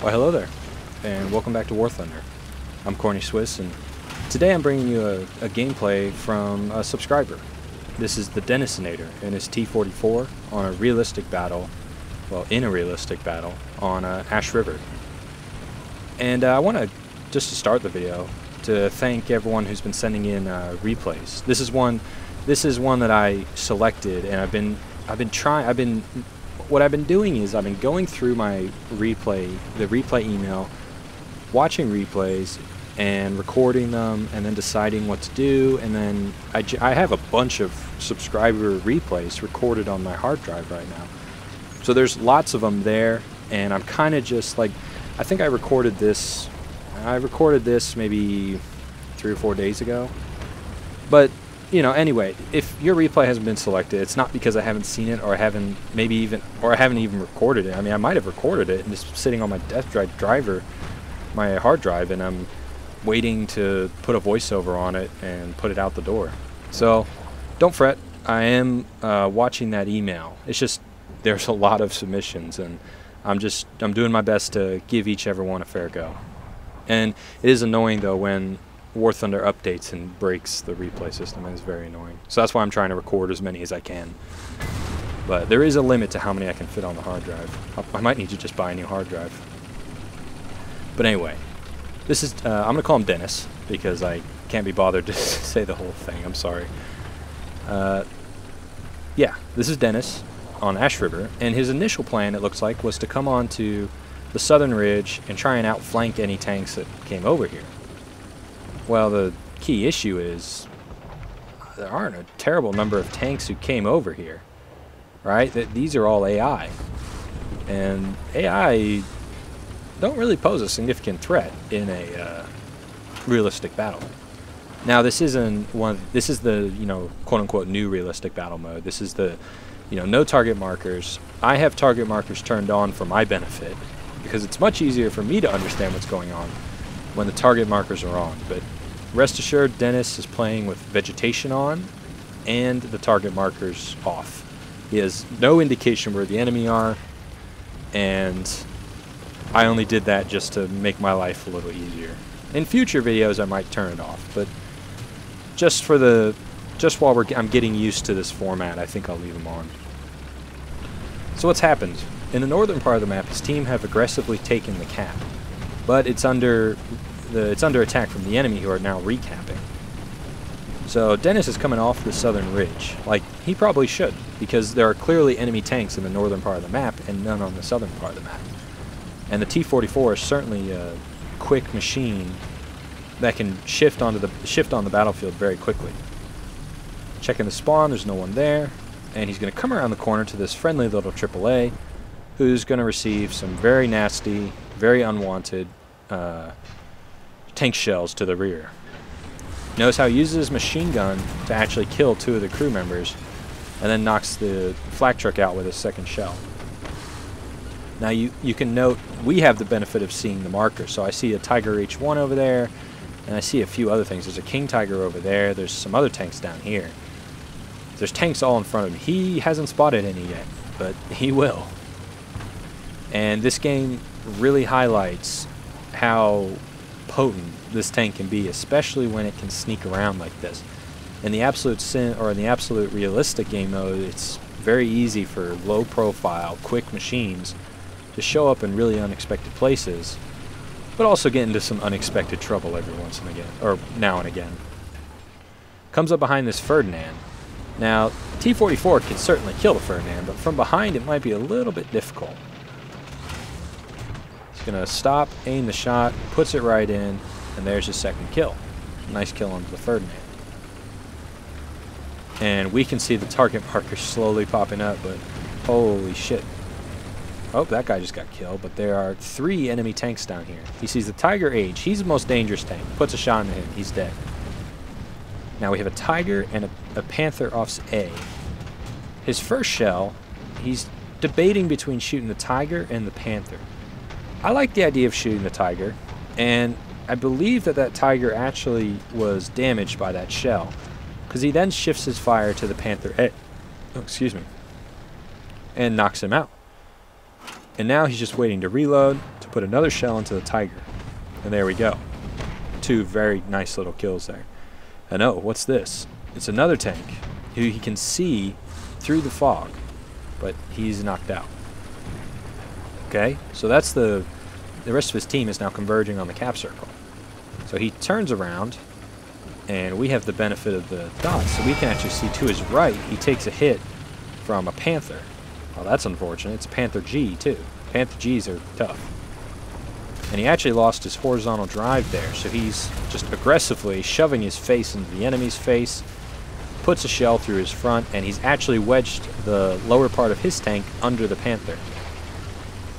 Well, hello there, and welcome back to War Thunder. I'm Corny Swiss, and today I'm bringing you a gameplay from a subscriber. This is the Dennisinator and his T-44 on a realistic battle, well, in a realistic battle on Ash River. And I want to, just to start the video, to thank everyone who's been sending in replays. This is one that I selected, and what I've been doing is I've been going through my the replay email, watching replays, and recording them, and then deciding what to do. And then I have a bunch of subscriber replays recorded on my hard drive right now. So there's lots of them there, and I'm kind of just like, I think I recorded this maybe 3 or 4 days ago. But you know, anyway, if your replay hasn't been selected, it's not because I haven't seen it, or I haven't even recorded it. I mean, I might have recorded it and it's sitting on my desk drive my hard drive, and I'm waiting to put a voiceover on it and put it out the door. So don't fret. I am watching that email. It's just there's a lot of submissions, and I'm doing my best to give everyone a fair go. And it is annoying though when War Thunder updates and breaks the replay system, and it's very annoying. So that's why I'm trying to record as many as I can. But there is a limit to how many I can fit on the hard drive. I might need to just buy a new hard drive. But anyway, this is I'm gonna call him Dennis because I can't be bothered to say the whole thing. I'm sorry. Yeah, this is Dennis on Ash River, and his initial plan, it looks like, was to come on to the southern ridge and try and outflank any tanks that came over here. Well, the key issue is there aren't a terrible number of tanks who came over here, right? These are all AI, and AI don't really pose a significant threat in a realistic battle. Now, this is the, you know, quote-unquote new realistic battle mode. This is the, you know, no target markers. I have target markers turned on for my benefit because it's much easier for me to understand what's going on when the target markers are on. But rest assured, Dennis is playing with vegetation on and the target markers off. He has no indication where the enemy are, and I only did that just to make my life a little easier. In future videos I might turn it off, but just while I'm getting used to this format, I think I'll leave them on. So what's happened? In the northern part of the map, his team have aggressively taken the cap, but it's under attack from the enemy, who are now recapping. So Dennis is coming off the southern ridge, like he probably should, because there are clearly enemy tanks in the northern part of the map and none on the southern part of the map. And the T-44 is certainly a quick machine that can shift on the battlefield very quickly. Checking the spawn, there's no one there, and he's going to come around the corner to this friendly little AAA, who's going to receive some very nasty, very unwanted tank shells to the rear. Notice how he uses his machine gun to actually kill 2 of the crew members, and then knocks the flak truck out with a second shell. Now you can note we have the benefit of seeing the marker, so I see a Tiger H1 over there, and I see a few other things. There's a King Tiger over there. There's some other tanks down here. There's tanks all in front of him. He hasn't spotted any yet, but he will. And this game really highlights how potent this tank can be, especially when it can sneak around like this. In the absolute realistic game mode, it's very easy for low profile, quick machines to show up in really unexpected places, but also get into some unexpected trouble every once and again, or now and again. Comes up behind this Ferdinand. Now, T-44 can certainly kill the Ferdinand, but from behind it might be a little bit difficult. He's gonna stop, aim the shot, puts it right in, and there's his second kill. Nice kill onto the Ferdinand. And we can see the target markers slowly popping up, but holy shit. Oh, that guy just got killed, but there are 3 enemy tanks down here. He sees the Tiger H. He's the most dangerous tank. Puts a shot into him. He's dead. Now we have a Tiger and a Panther off A. His first shell, he's debating between shooting the Tiger and the Panther. I like the idea of shooting the Tiger, and I believe that Tiger actually was damaged by that shell, because he then shifts his fire to the Panther A. Oh, excuse me. And knocks him out. And now he's just waiting to reload, to put another shell into the Tiger. And there we go. 2 very nice little kills there. And oh, what's this? It's another tank who he can see through the fog, but he's knocked out. Okay, so that's the rest of his team is now converging on the cap circle. So he turns around, and we have the benefit of the dots, so we can actually see to his right, he takes a hit from a Panther. Well, that's unfortunate. It's a Panther G, too. Panther Gs are tough. And he actually lost his horizontal drive there, so he's just aggressively shoving his face into the enemy's face, puts a shell through his front, and he's actually wedged the lower part of his tank under the Panther.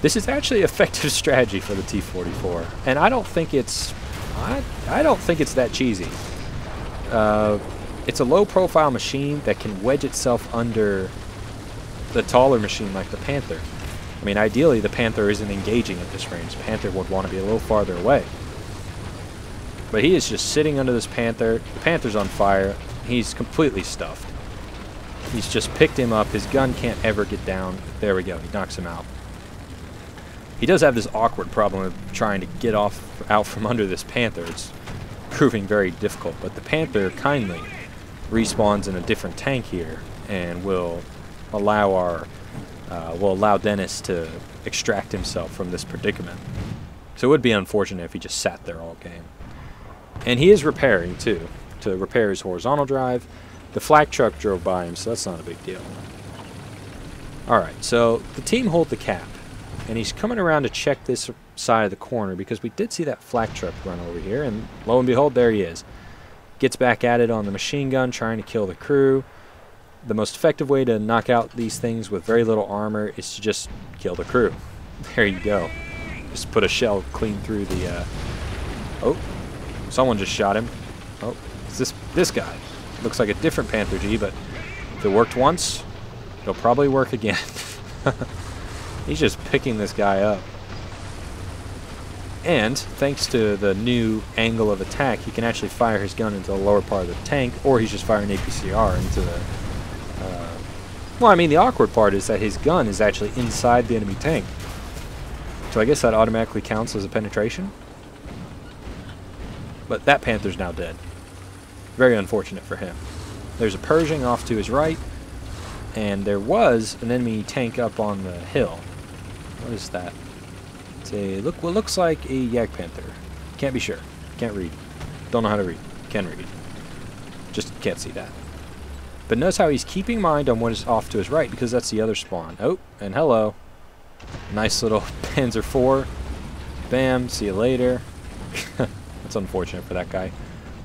This is actually effective strategy for the T-44, and I don't think it's that cheesy. It's a low-profile machine that can wedge itself under the taller machine like the Panther. I mean, ideally, the Panther isn't engaging at this range. The Panther would want to be a little farther away. But he is just sitting under this Panther. The Panther's on fire. He's completely stuffed. He's just picked him up. His gun can't ever get down. There we go. He knocks him out. He does have this awkward problem of trying to get out from under this Panther. It's proving very difficult. But the Panther kindly respawns in a different tank here and will allow Dennis to extract himself from this predicament. So it would be unfortunate if he just sat there all game. And he is repairing, too, to repair his horizontal drive. The flak truck drove by him, so that's not a big deal. Alright, so the team hold the cap. And he's coming around to check this side of the corner because we did see that flak truck run over here. And lo and behold, there he is. Gets back at it on the machine gun, trying to kill the crew. The most effective way to knock out these things with very little armor is to just kill the crew. There you go. Just put a shell clean through the... Oh, someone just shot him. Oh, it's this guy. Looks like a different Panther G, but if it worked once, it'll probably work again. He's just picking this guy up. And, thanks to the new angle of attack, he can actually fire his gun into the lower part of the tank, or he's just firing APCR into the... well, I mean, the awkward part is that his gun is actually inside the enemy tank. So I guess that automatically counts as a penetration. But that Panther's now dead. Very unfortunate for him. There's a Pershing off to his right, and there was an enemy tank up on the hill. What is that? It's a what looks like a Yak Panther. Can't be sure. Can't read. Don't know how to read. Can read. Just can't see that. But notice how he's keeping mind on what is off to his right, because that's the other spawn. Oh, and hello. Nice little Panzer IV. Bam, see you later. That's unfortunate for that guy.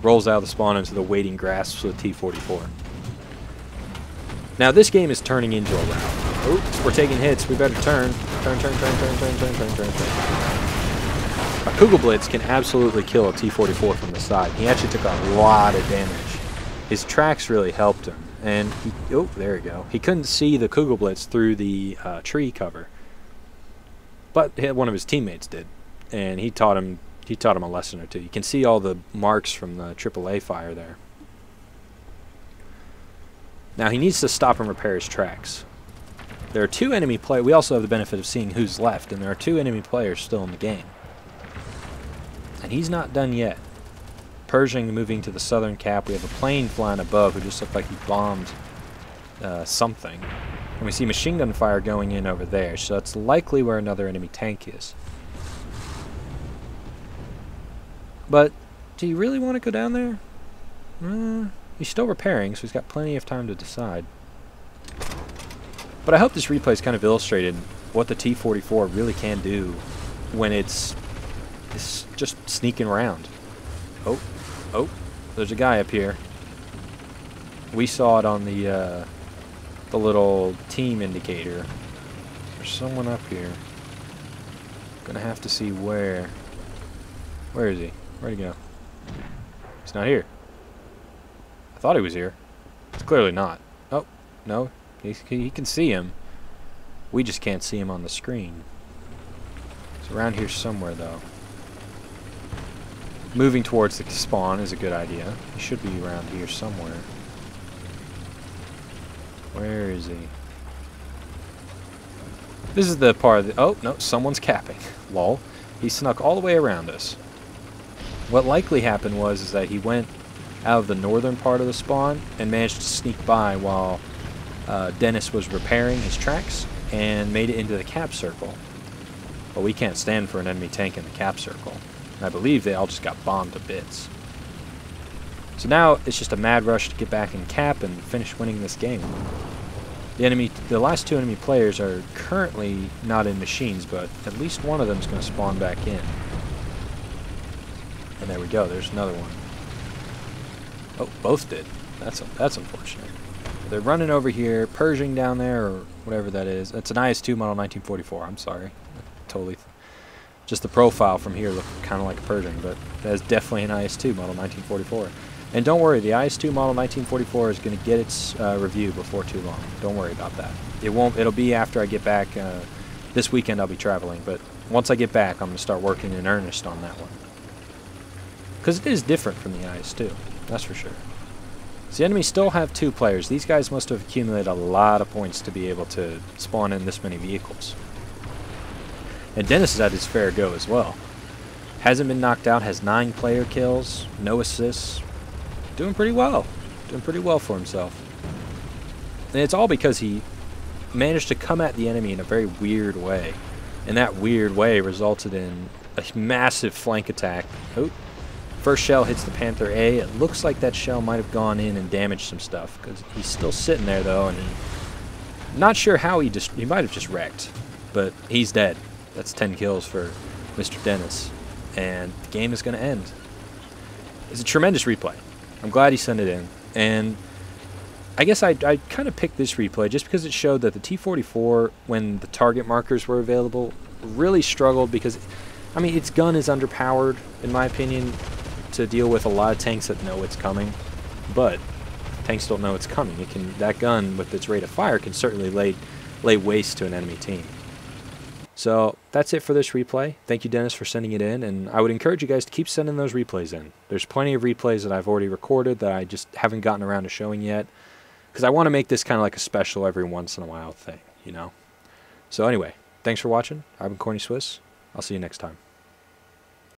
Rolls out of the spawn into the waiting grasps of the T-44. Now this game is turning into a rout. Oops, we're taking hits. We better turn. Turn. A Kugelblitz can absolutely kill a T-44 from the side. He actually took a lot of damage. His tracks really helped him. And, oh, there we go. He couldn't see the Kugelblitz through the tree cover. But one of his teammates did. And he taught him a lesson or two. You can see all the marks from the AAA fire there. Now he needs to stop and repair his tracks. There are 2 enemy players. We also have the benefit of seeing who's left, and there are 2 enemy players still in the game. And he's not done yet. Pershing moving to the southern cap. We have a plane flying above who just looked like he bombed something. And we see machine gun fire going in over there, so that's likely where another enemy tank is. But do you really want to go down there? He's still repairing, so he's got plenty of time to decide. But I hope this replay has kind of illustrated what the T-44 really can do when it's just sneaking around. Oh, there's a guy up here. We saw it on the little team indicator. There's someone up here. Gonna have to see where. Where is he? Where'd he go? He's not here. I thought he was here. It's clearly not. Oh, no. He can see him. We just can't see him on the screen. He's around here somewhere, though. Moving towards the spawn is a good idea. He should be around here somewhere. Where is he? This is the part of the... Oh, no, someone's capping. Lol. He snuck all the way around us. What likely happened was that he went out of the northern part of the spawn and managed to sneak by while Dennis was repairing his tracks and made it into the cap circle. But we can't stand for an enemy tank in the cap circle. And I believe they all just got bombed to bits. So now it's just a mad rush to get back in cap and finish winning this game. The last two enemy players are currently not in machines, but at least one of them is going to spawn back in. And there we go, there's another one. Oh, both did. That's unfortunate. They're running over here, Pershing down there, or whatever that is. That's an IS-2 model 1944, I'm sorry. Totally. Just the profile from here looked kind of like a Pershing, but that is definitely an IS-2 model 1944. And don't worry, the IS-2 model 1944 is going to get its review before too long. Don't worry about that. It'll be after I get back. This weekend I'll be traveling, but once I get back, I'm going to start working in earnest on that one. Because it is different from the IS-2, that's for sure. So the enemy still have 2 players. These guys must have accumulated a lot of points to be able to spawn in this many vehicles. And Dennis is at his fair go as well. Hasn't been knocked out, has 9 player kills, no assists. Doing pretty well. Doing pretty well for himself. And it's all because he managed to come at the enemy in a very weird way. And that weird way resulted in a massive flank attack. Oh. First shell hits the Panther A. It looks like that shell might have gone in and damaged some stuff, because he's still sitting there though, and not sure how he might have just wrecked, but he's dead. That's 10 kills for Mr. Dennis, and the game is going to end. It's a tremendous replay. I'm glad he sent it in, and I guess I kind of picked this replay just because it showed that the T-44, when the target markers were available, really struggled because, I mean, its gun is underpowered, in my opinion, to deal with a lot of tanks that know it's coming, but tanks don't know it's coming. That gun with its rate of fire can certainly lay waste to an enemy team. So that's it for this replay. Thank you, Dennis, for sending it in, and I would encourage you guys to keep sending those replays in. There's plenty of replays that I've already recorded that I just haven't gotten around to showing yet, because I want to make this kind of like a special every once in a while thing, you know? So anyway, thanks for watching. I've been Corny Swiss. I'll see you next time.